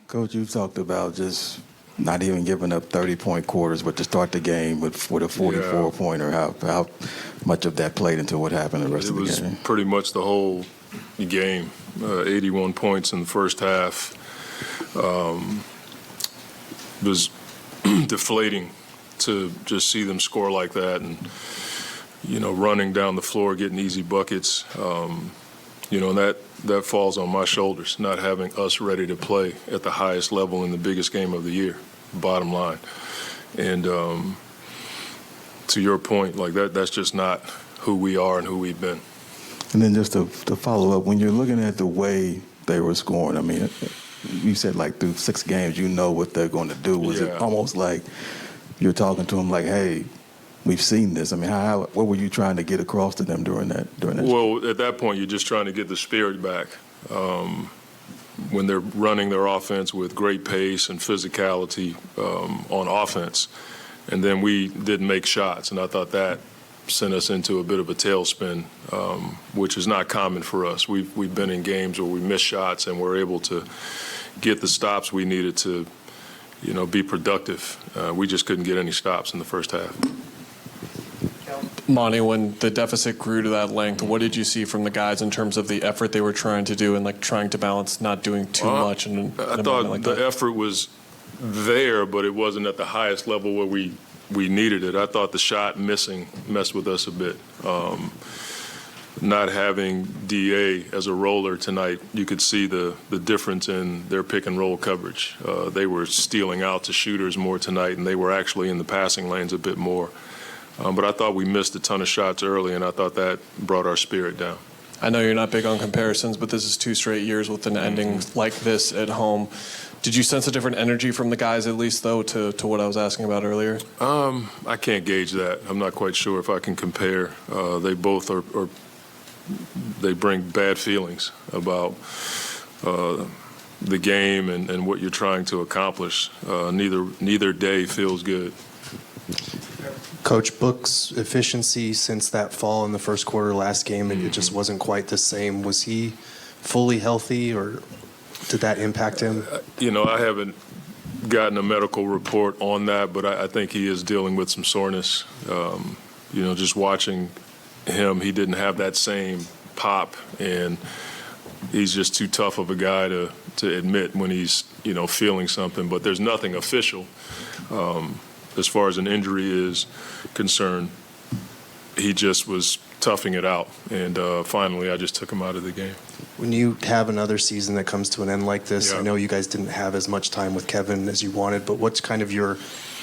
Coach, you've talked about just not even giving up 30-point quarters, but to start the game with a 44-pointer. How much of that played into what happened the rest of the game? It was pretty much the whole game. 81 points in the first half. It was deflating to just see them score like that and, running down the floor, getting easy buckets. And that falls on my shoulders, not having us ready to play at the highest level in the biggest game of the year, bottom line. And to your point, like that's just not who we are and who we've been. And then just to follow up, when you're looking at the way they were scoring, I mean, you said like through 6 games, you know what they're going to do. Was it almost like you're talking to them like, hey, we've seen this? I mean, what were you trying to get across to them during that? Well, at that point, you're just trying to get the spirit back. When they're running their offense with great pace and physicality on offense, and then we didn't make shots, and I thought that sent us into a bit of a tailspin, which is not common for us. We've been in games where we miss shots and we're able to get the stops we needed to, be productive. We just couldn't get any stops in the first half. Monty, when the deficit grew to that length, what did you see from the guys in terms of the effort they were trying to do and like trying to balance not doing too much? I thought the effort was there, but it wasn't at the highest level where we needed it. I thought the shot missing messed with us a bit. Not having DA as a roller tonight, you could see the difference in their pick and roll coverage. They were stealing out to shooters more tonight, and they were actually in the passing lanes a bit more. But I thought we missed a ton of shots early, and I thought that brought our spirit down. I know you're not big on comparisons, but this is 2 straight years with an ending like this at home. Did you sense a different energy from the guys, at least, though, to what I was asking about earlier? I can't gauge that. I'm not quite sure if I can compare. They both they bring bad feelings about the game and what you're trying to accomplish. Neither day feels good. Coach, Book's efficiency since that fall in the first quarter last game, it just wasn't quite the same. Was he fully healthy, or did that impact him? I haven't gotten a medical report on that, but I think he is dealing with some soreness. Just watching him, he didn't have that same pop, and he's just too tough of a guy to admit when he's, feeling something. But there's nothing official. As far as an injury is concerned, he just was toughing it out, and finally I just took him out of the game. When you have another season that comes to an end like this, Yeah. I know you guys didn't have as much time with Kevin as you wanted, but what's kind of your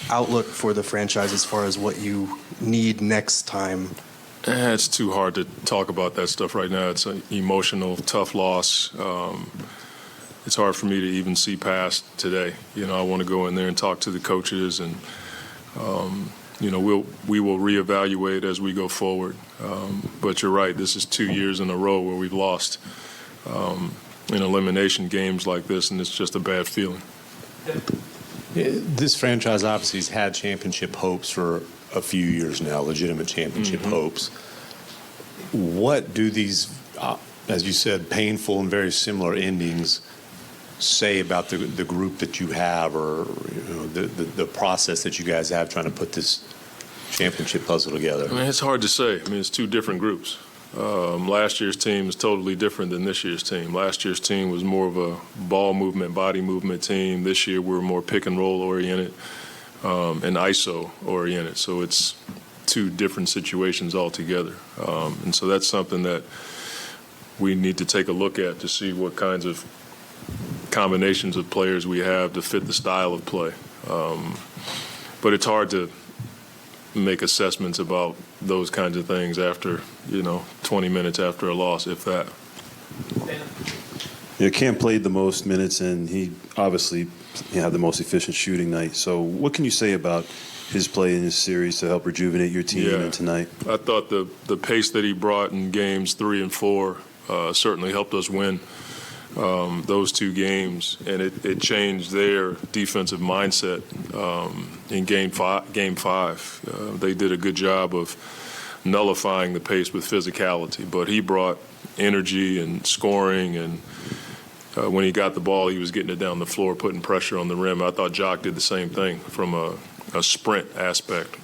outlook for the franchise as far as what you need next time? It's too hard to talk about that stuff right now. It's an emotional, tough loss. It's hard for me to even see past today. I want to go in there and talk to the coaches, and we will reevaluate as we go forward. But you're right. This is 2 years in a row where we've lost in elimination games like this, and it's just a bad feeling. This franchise obviously has had championship hopes for a few years now, legitimate championship hopes. What do these, as you said, painful and very similar endings say about the group that you have, or the process that you guys have trying to put this championship puzzle together? It's hard to say. It's 2 different groups. Last year's team is totally different than this year's team. Last year's team was more of a ball movement, body movement team. This year we're more pick and roll oriented and ISO oriented. So it's 2 different situations altogether. And so that's something that we need to take a look at to see what kinds of combinations of players we have to fit the style of play. But it's hard to make assessments about those kinds of things after, 20 minutes after a loss, if that. Cam played the most minutes, and he obviously had the most efficient shooting night. So what can you say about his play in this series to help rejuvenate your team and tonight? I thought the pace that he brought in games 3 and 4 certainly helped us win those 2 games, and it changed their defensive mindset in Game 5. They did a good job of nullifying the pace with physicality, but he brought energy and scoring and when he got the ball, he was getting it down the floor, putting pressure on the rim. I thought Jock did the same thing from a sprint aspect,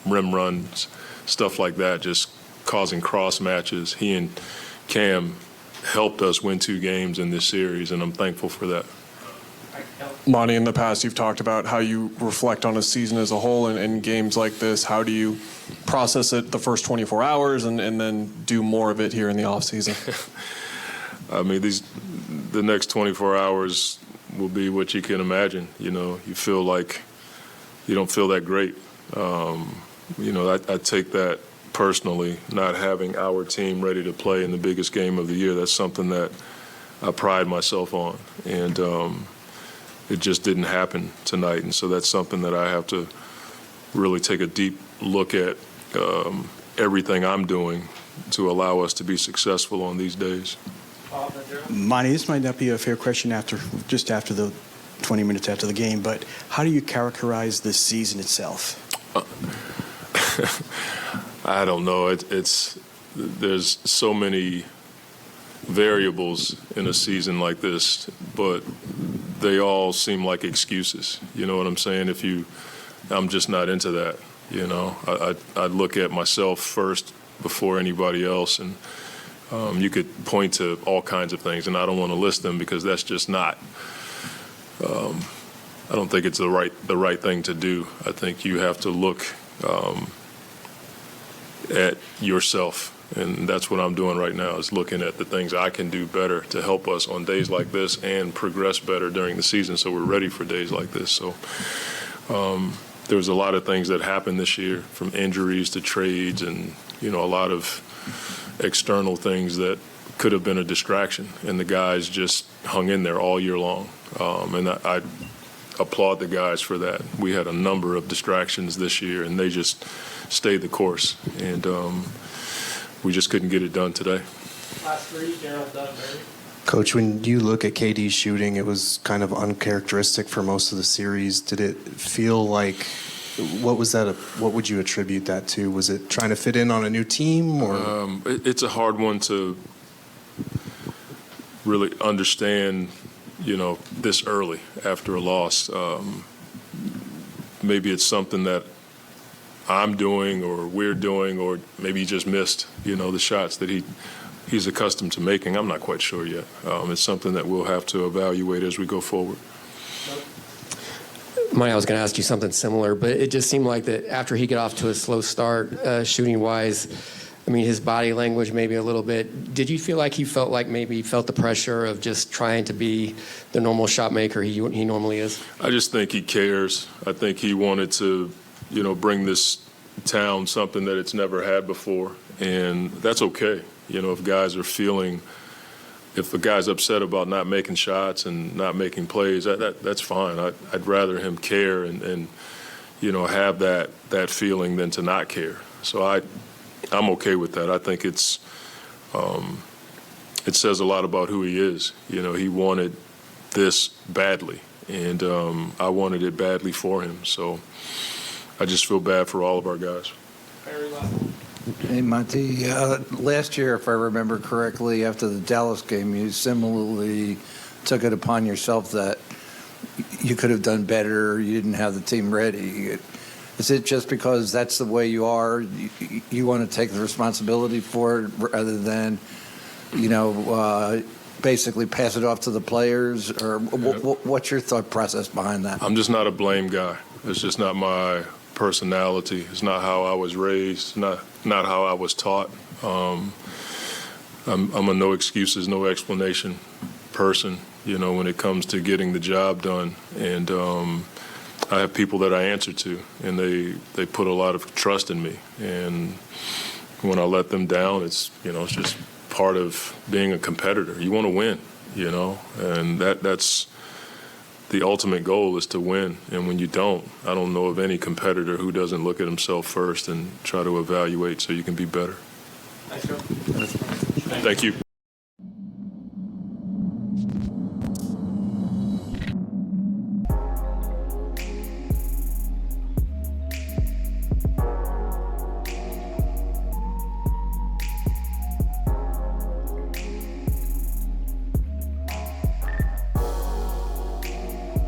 rim runs, stuff like that, just causing cross matches. He and Cam helped us win 2 games in this series, and I'm thankful for that. Monty, in the past, you've talked about how you reflect on a season as a whole and games like this. How do you process it the first 24 hours and then do more of it here in the off season? I mean, the next 24 hours will be what you can imagine. You know, you feel like you don't feel that great. You know, I take that personally, not having our team ready to play in the biggest game of the year. That's something that I pride myself on. And it just didn't happen tonight. And so that's something that I have to really take a deep look at everything I'm doing to allow us to be successful on these days. Monty, this might not be a fair question just after the 20 minutes after the game, but how do you characterize the season itself? I don't know. There's so many variables in a season like this, but they all seem like excuses. You know what I'm saying? I'm just not into that. You know, I look at myself first before anybody else, and you could point to all kinds of things, and I don't want to list them because that's just not. I don't think it's the right thing to do. I think you have to look at yourself, and that's what I'm doing right now, is looking at the things I can do better to help us on days like this and progress better during the season so we're ready for days like this. So there was a lot of things that happened this year, from injuries to trades and, you know, a lot of external things that could have been a distraction, and the guys just hung in there all year long. And I applaud the guys for that. We had a number of distractions this year, and they just stayed the course, and we just couldn't get it done today. Last 3, Gerald, Doug, Barry. Coach, when you look at KD's shooting, it was kind of uncharacteristic for most of the series. Did it feel like, what would you attribute that to? Was it trying to fit in on a new team, or? It's a hard one to really understand, you know, this early after a loss. Maybe it's something that I'm doing or we're doing, or maybe he just missed, you know, the shots that he's accustomed to making. I'm not quite sure yet. It's something that we'll have to evaluate as we go forward. Monty, I was going to ask you something similar, but it just seemed like that after he got off to a slow start, shooting-wise, I mean, his body language maybe a little bit. Did you feel like he felt the pressure of just trying to be the normal shot maker he normally is? I just think he cares. I think he wanted to, you know, bring this town something that it's never had before, and that's okay. You know, if a guy's upset about not making shots and not making plays, that's fine. I'd rather him care and you know, have that feeling than to not care. So I'm okay with that. I think it says a lot about who he is. You know, he wanted this badly, and I wanted it badly for him. So I just feel bad for all of our guys. Barry, last one. Hey, Monty, last year, if I remember correctly, after the Dallas game, you similarly took it upon yourself that you could have done better, you didn't have the team ready. Is it just because that's the way you are, you want to take the responsibility for it rather than, you know, basically pass it off to the players? Or what's your thought process behind that? I'm just not a blame guy. It's just not my personality. It's not how I was raised, not how I was taught. I'm a no excuses, no explanation person, you know, when it comes to getting the job done. And I have people that I answer to, and they put a lot of trust in me. And when I let them down, it's, you know, it's just part of being a competitor. You want to win, you know, and that's the ultimate goal, is to win. And when you don't, I don't know of any competitor who doesn't look at himself first and try to evaluate so you can be better. Thanks, Joe. Thank you.